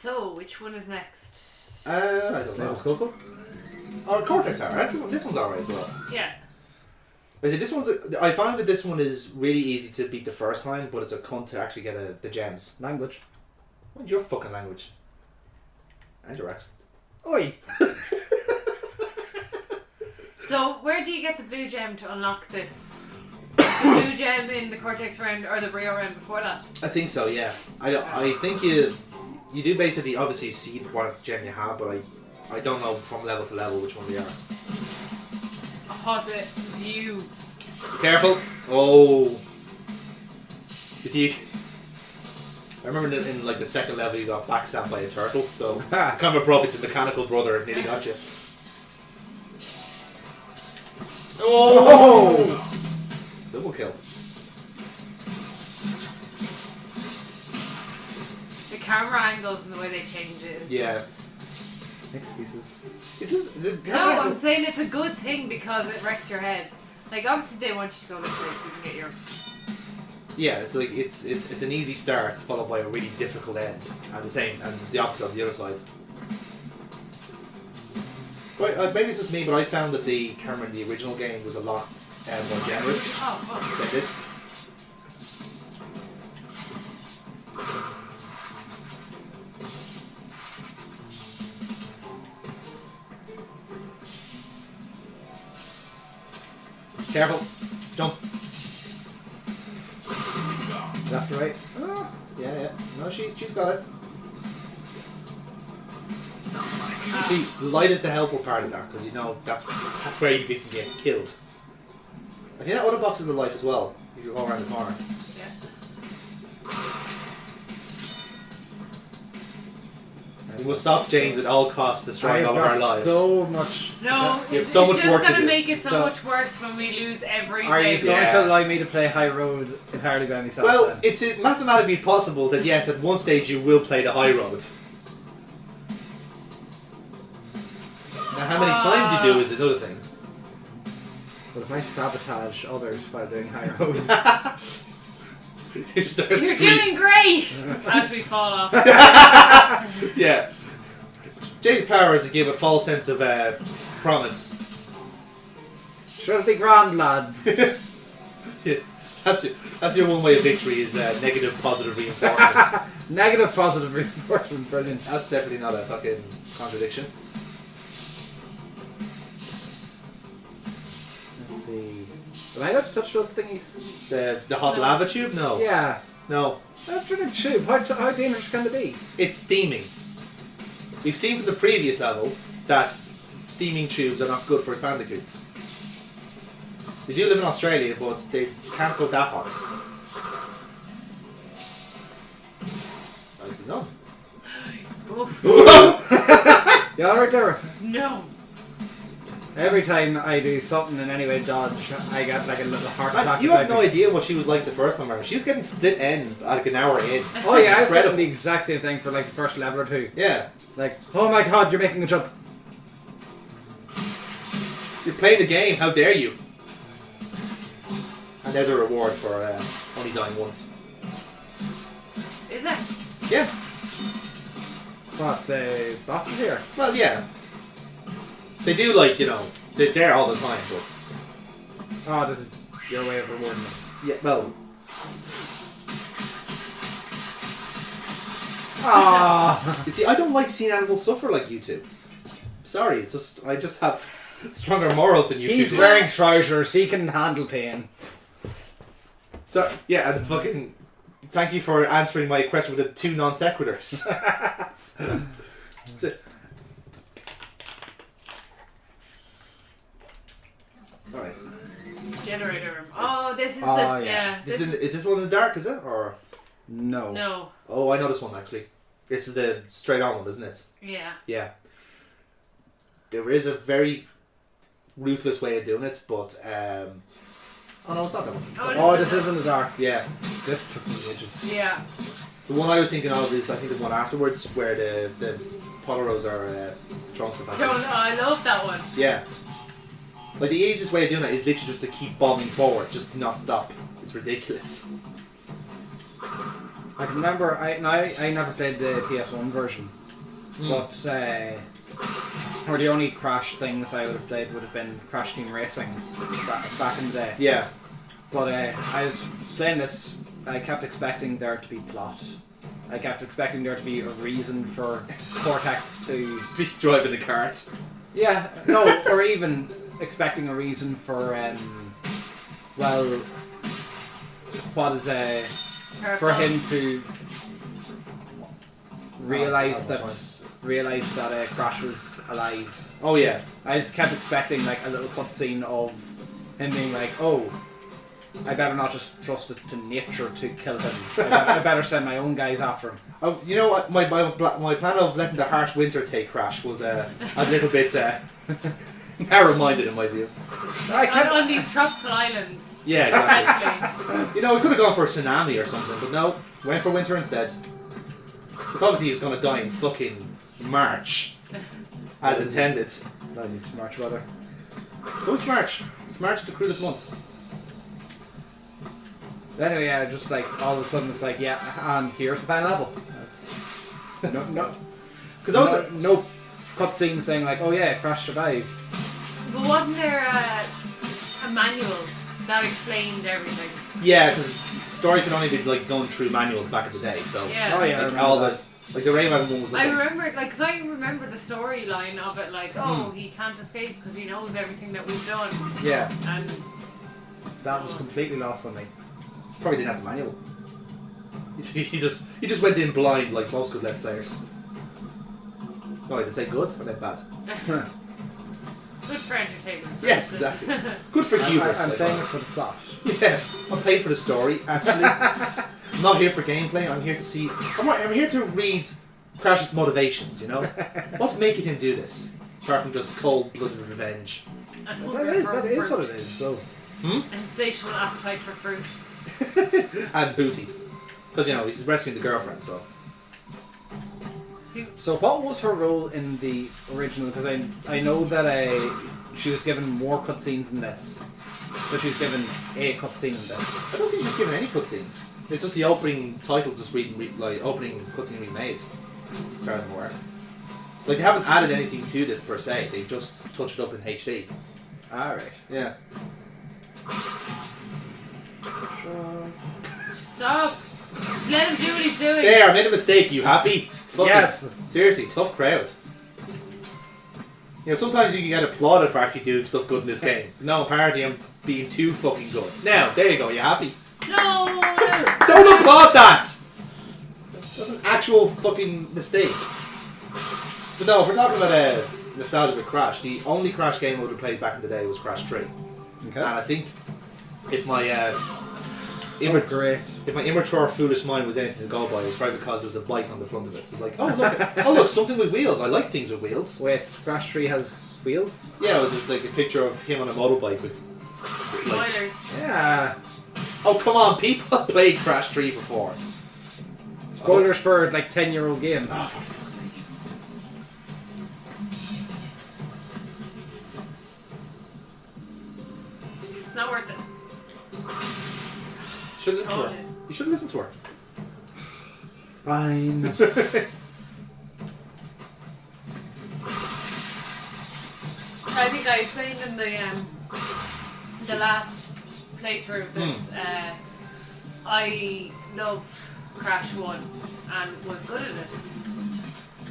So, which one is next? I don't know. Coco? Or Cortex Power. This one's alright as well. Yeah. I found that this one is really easy to beat the first time, but it's a cunt to actually get the gems. Language. What's your fucking language? And your accent. Oi! So, where do you get the blue gem to unlock this? Is the blue gem in the Cortex round or the Brio round before that? I think so, yeah. I think you do basically obviously see what gem you have, but I don't know from level to level which one they are. Oh, the view. Be careful! Oh! You see, I remember in like the second level you got backstabbed by a turtle, so kind of appropriate the mechanical brother nearly got you. Oh! Double kill. The camera angles and the way they change it. Yeah. Excuses. It is, No, I'm saying it's a good thing because it wrecks your head. Like, obviously they want you to go this way so you can get your... Yeah, it's like it's an easy start followed by a really difficult end, and it's the opposite on the other side. But maybe it's just me, but I found that the camera in the original game was a lot more generous than this. Careful, jump. Left to right. Oh, yeah. No, she's got it. You see, the light is the helpful part of that, because you know that's where you can get killed. I think that other box is the life as well, if you go around the corner. Yeah. We must stop James at all costs destroying all of our lives. So much. No, it's so much just work to going to do. make it so much worse when we lose everything. Are you going to allow me to play High Road entirely by myself? Well, then? it's mathematically possible that yes, at one stage you will play the high road. Now, how many times you do is another thing. But if I sabotage others by doing High Road... You're doing great! As we fall off. Yeah. James' power is to give a false sense of promise. Should be grand, lads. Yeah. That's your one way of victory is negative positive reinforcement. Negative positive reinforcement, brilliant. That's definitely not a fucking contradiction. Let's see. Have I got to touch those thingies? The hot lava tube? No. Yeah. No. That's really tube. How dangerous can it be? It's steaming. We've seen from the previous level that steaming tubes are not good for bandicoots. They do live in Australia, but they can't go that hot. Nicely done. You alright there? No. Every time I do something in any way dodge, I get like a little heart attack. You have no idea what she was like the first time around. She was getting split ends like an hour in. Oh yeah, I was getting the exact same thing for like the first level or two. Yeah. Like, oh my god, you're making a jump. You're playing the game, how dare you? And there's a reward for only dying once. Is it? Yeah. What, the bosses here? Well, yeah. They do, like, you know, they're there all the time, but... Oh, this is your way of rewarding us. Yeah, well... Ah. You see, I don't like seeing animals suffer like you two. Sorry, it's just... I just have stronger morals than you two. He's wearing trousers, he can handle pain. So, yeah, and fucking... Thank you for answering my question with the 2 non-sequiturs. So, alright. Generator room. Oh, this is yeah. Is this one in the dark, is it? Or... No. No. Oh, I know this one, actually. This is the straight-on one, isn't it? Yeah. Yeah. There is a very ruthless way of doing it, but... Oh no, it's not that one. Oh, this is in the dark. Yeah. This took me ages. Yeah. The one I was thinking of is, I think, the one afterwards, where the POTOROOs are throwing stuff at you. Oh, no, I love that one. Yeah. Like, the easiest way of doing it is literally just to keep bombing forward, just to not stop. It's ridiculous. I can remember, I never played the PS1 version, but or the only Crash things I would have played would have been Crash Team Racing back in the day. Yeah. But I was playing this, I kept expecting there to be plot. I kept expecting there to be a reason for Cortex to Be driving the cart. Yeah, no, or even expecting a reason for well, what is for him to realize that Crash was alive. Oh yeah. I just kept expecting like a little cutscene of him being like, oh, I better not just trust it to nature to kill him. I better send my own guys after him. Oh, you know what? My plan of letting the harsh winter take Crash was a little bit narrow-minded in my view. On these tropical islands. Yeah, exactly. Especially. You know, we could have gone for a tsunami or something, but no, went for winter instead. Because obviously he was going to die in fucking March, as intended. Bloody smart brother. Who's March? March is the crudest month. But anyway, yeah, just like all of a sudden it's like, yeah, and here's the final level. Because no cutscene saying like, oh yeah, Crash survived. But wasn't there a manual that explained everything? Yeah, because story could only be like done through manuals back in the day. So Yeah. Oh yeah, like all the like the Rayman one was like. I remember, because I remember the storyline of it, like, oh, he can't escape because he knows everything that we've done. Yeah. And that was completely lost on me. Probably didn't have the manual. He just went in blind like most good Let's Players. No, did I say good or meant bad? good for entertainment. Yes, exactly. Good for hubris. I'm playing it for the plot. Yeah, I'm playing for the story, actually. I'm not here for gameplay, I'm here to see... I'm here to read Crash's motivations, you know? What's making him do this? Apart from just cold-blooded revenge. And That is what it is, though. insatiable appetite for fruit. And booty. Because, you know, he's rescuing the girlfriend, so... So what was her role in the original? Because I know that she was given more cutscenes in this. So she was given a cutscene in this. I don't think she's given any cutscenes. It's just the opening titles just opening cutscene remade. As far as I'm aware. Like, they haven't added anything to this per se, they just touched it up in HD. Alright. Yeah. Stop! Let him do what he's doing. There, I made a mistake, you happy? Fuck Yes. it. Seriously, tough crowd. You know, sometimes you can get applauded for actually doing stuff good in this game. No, apparently I'm being too fucking good. Now, there you go, you happy? No! Don't applaud that! That's an actual fucking mistake. But no, if we're talking about nostalgia with Crash, the only Crash game I would have played back in the day was Crash 3. Okay. And I think if my great. if my immature, foolish mind was anything to go by, it was probably because there was a bike on the front of it. It was like, oh look, something with wheels. I like things with wheels. Wait, Crash 3 has wheels? Yeah, it was just like a picture of him on a motorbike with. Like, Spoilers. Yeah. oh come on, people have played Crash 3 before. Spoilers for like 10-year-old game. Oh, for fuck's sake! It's not worth it. Should listen to her. You should listen to her. Fine. I think I explained in the last playthrough of this. I love Crash 1 and was good at it.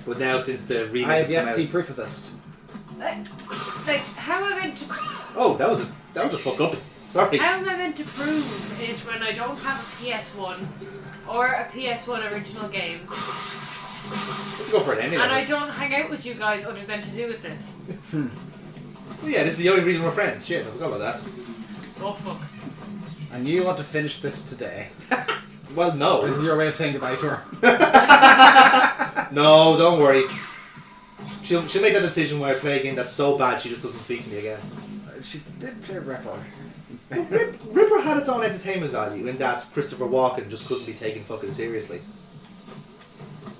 But now since the remake I has have yet come to see out, proof of this. Like, how am I meant to? oh, that was a fuck up. Sorry. How am I meant to prove it when I don't have a PS1 or a PS1 original game, Let's go for it anyway. and I don't hang out with you guys other than to do with this? Well, yeah, this is the only reason we're friends. Shit, I forgot about that. Oh fuck! And you want to finish this today. Well, no. This is your way of saying goodbye to her. No, don't worry. She'll make that decision where I play a game that's so bad she just doesn't speak to me again. She did play Ripper. Ripper had its own entertainment value in that Christopher Walken just couldn't be taken fucking seriously.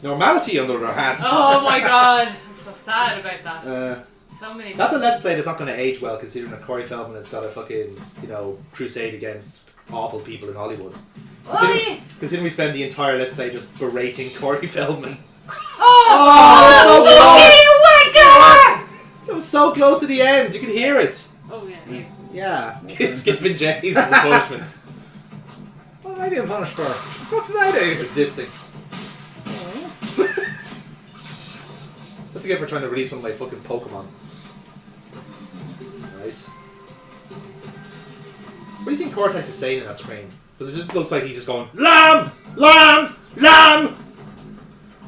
Normality, on the other hand. Oh my god! I'm so sad about that. So many. That's a Let's Play that's not going to age well, considering that Corey Feldman has got a fucking, crusade against awful people in Hollywood. Considering we spend the entire Let's Play just berating Corey Feldman. Oh, That was so close to the end. You could hear it. Oh yeah. Yeah. He's skipping J's as a punishment. What am I being punished for? What the fuck did I do? Existing. That's again for trying to release one of my fucking Pokemon. Nice. What do you think Cortex is saying in that screen? Because it just looks like he's just going, LAM! LAM! LAM!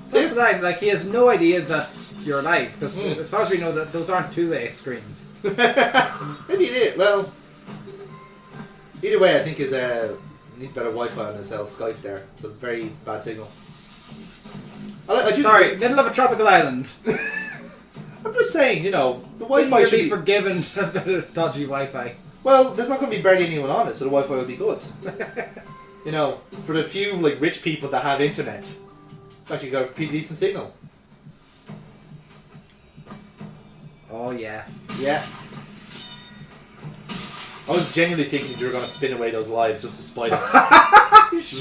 That's the thing, like he has no idea that you're alive, because as far as we know, that those aren't two-way screens. Maybe he did. Well, either way, I think his needs better Wi-Fi on his Skype there. It's a very bad signal. Sorry, middle of a tropical island. I'm just saying, you know, the Wi-Fi You'll should be forgiven a bit of dodgy Wi-Fi. Well, there's not going to be barely anyone on it, so the Wi-Fi will be good. You know, for the few like rich people that have internet, it's actually got a pretty decent signal. Oh yeah. Yeah. I was genuinely thinking you were going to spin away those lives just to spite us.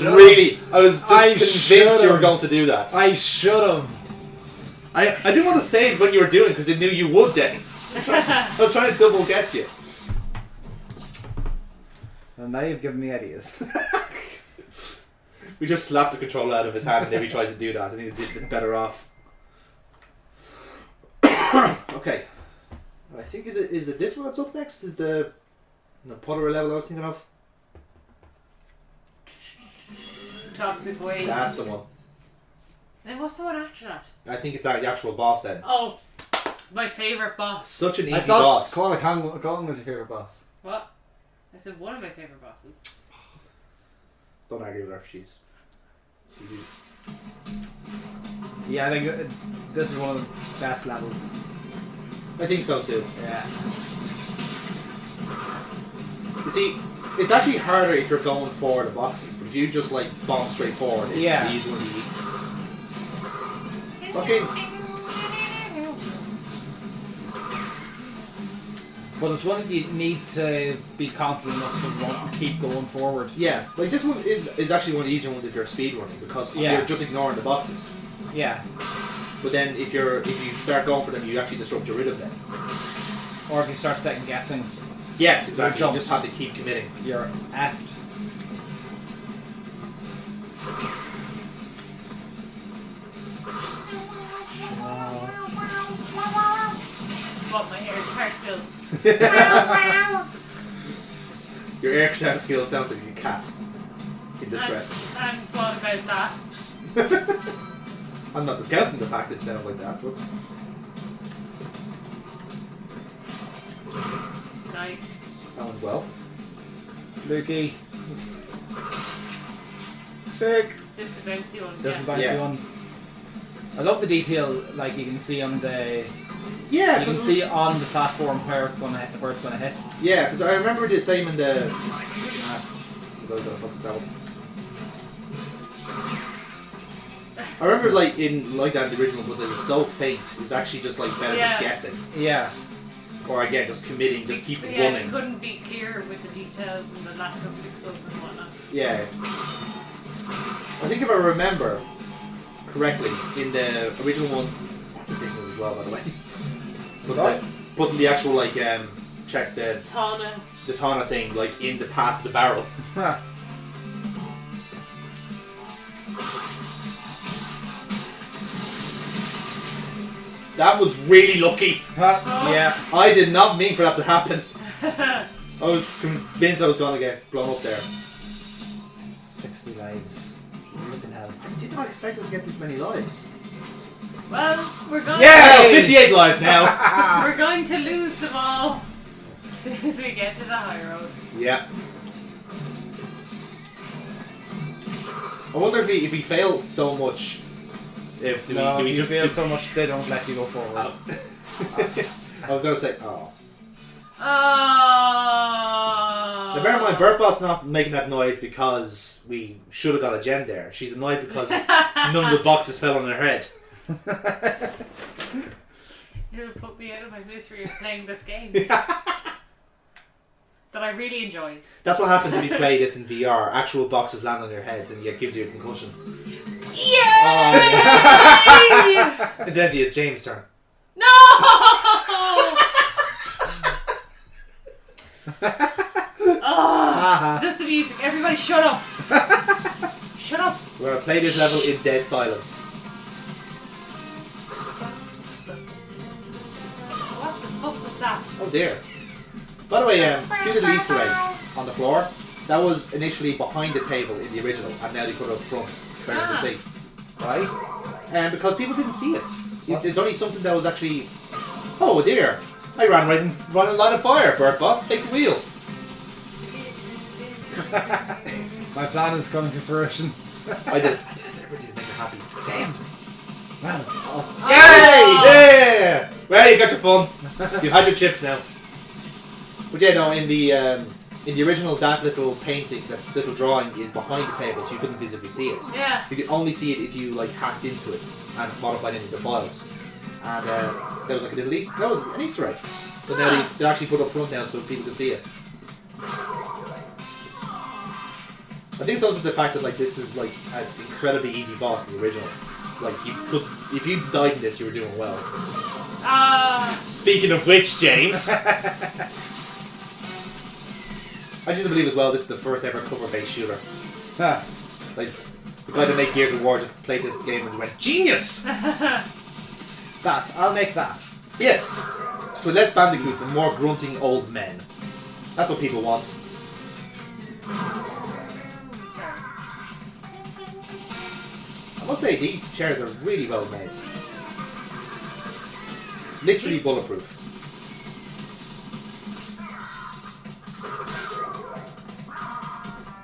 Really, I was just convinced you were going to do that. I should have. I didn't want to say it when you were doing it because I knew you would then. I was trying to double guess you. And now you've given me ideas. We just slapped the controller out of his hand whenever he tries to do that. I think it's better off. Okay. I think is it this one that's up next? Is the POTOROO level I was thinking of? Toxic waste. That's the one. Then what's the one after that? I think it's the actual boss then. Oh, my favourite boss. Such an easy I thought boss. Colin was your favourite boss. What? I said one of my favourite bosses. Don't argue with her. She's easy. Yeah, I think this is one of the best levels. I think so too. Yeah. You see, it's actually harder if you're going for the boxes, but if you just like bomb straight forward, it's the easy one to eat. Fucking. But it's one that you need to be confident enough to want to keep going forward. Yeah, like this one is actually one of the easier ones if you're speedrunning because you're just ignoring the boxes. Yeah. But then if you start going for them, you actually disrupt your rhythm then. Or if you start second guessing. Yes, exactly. You Jumps. just have to keep committing. You're effed. What my hair skills. Your air guitar skills sound like a cat in distress. And what about that? I'm not discounting the fact that it sounds like that, but Nice. that one's well. Lukey. Fig. This is the bouncy one. There's the Yeah. bouncy Yeah. ones. I love the detail, like you can see on the Yeah, you can see on the platform where it's gonna hit. Yeah, because I remember the same in the. I remember like in like that in the original, but it was so faint. It was actually just like better just guessing, Yeah. or again just committing, just keep Yeah, running. it couldn't be clear with the details and the lack of pixels and whatnot. Yeah. I think if I remember correctly, in the original one, that's a different one as well, by the way. But putting the actual like check the Tana thing like in the path of the barrel. Huh. That was really lucky. Yeah. I did not mean for that to happen. I was convinced I was going to get blown up there. 60 lives. Flippin' hell. I did not expect us to get this many lives. Well, we're going. Yeah, 58 lives now. We're going to lose them all as soon as we get to the high road. Yeah. I wonder if he failed so much. If do we you just fail so much they don't let you go forward. I was going to say, oh. Oh. Now bear in mind, Burtbot's not making that noise because we should have got a gem there. She's annoyed because none of the boxes fell on her head. It'll put me out of my misery of playing this game. that I really enjoy. That's what happens if you play this in VR. Actual boxes land on your heads and it gives you a concussion. Yay! Incidentally, it's James' turn. No! Oh, just the music. Everybody shut up. Shut up. We're going to play this level in dead silence. What the fuck was that? Oh dear. By the way, cute little Easter egg on the floor. That was initially behind the table in the original, and now they put it up front for everyone to see. Right? And because people didn't see it. It's only something that was actually... Oh dear. I ran right in front of a line of fire. Bird Box, take the wheel. My plan is coming to fruition. I did make it happy. Sam! Well, Oh. yay! Yeah! Well, you got your fun. You've had your chips now. But yeah, no, in the original, that little painting, that little drawing is behind the table, so you couldn't visibly see it. Yeah. You could only see it if you like hacked into it and modified any of the files. And there was like a little that was an Easter egg. But now they're actually put up front now so people can see it. I think it's also the fact that like this is like an incredibly easy boss in the original. Like you could, if you died in this, you were doing well. Speaking of which, James, I just believe as well this is the first ever cover-based shooter. Like the guy that made Gears of War just played this game and went genius. I'll make that. Yes. So less bandicoots and more grunting old men. That's what people want. I must say, these chairs are really well made. Literally bulletproof.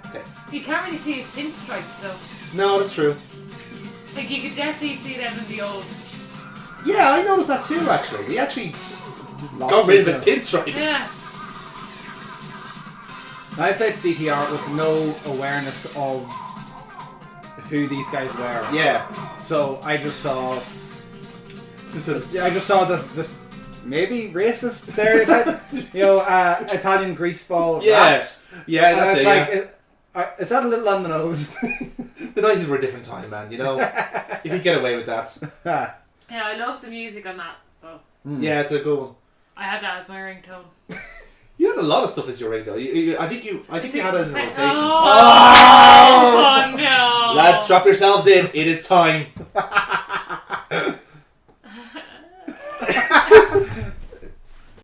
Okay. You can't really see his pinstripes though. No, that's true. Like you could definitely see them in the old. Yeah, I noticed that too, actually. He actually got rid of his pinstripes. Yeah. I played CTR with no awareness of who these guys were. Yeah. So I just saw this maybe racist stereotype. Italian greaseball. Yeah. Rats. Yeah, that's it. Like, Yeah. is that a little on the nose? The 90s were a different time, man, you know? You could get away with that. Yeah, I love the music on that though. Yeah, it's a good one. I had that as my ringtone. You had a lot of stuff as your ring, though. I think you had it in rotation. Oh no! Lads, strap yourselves in. It is time.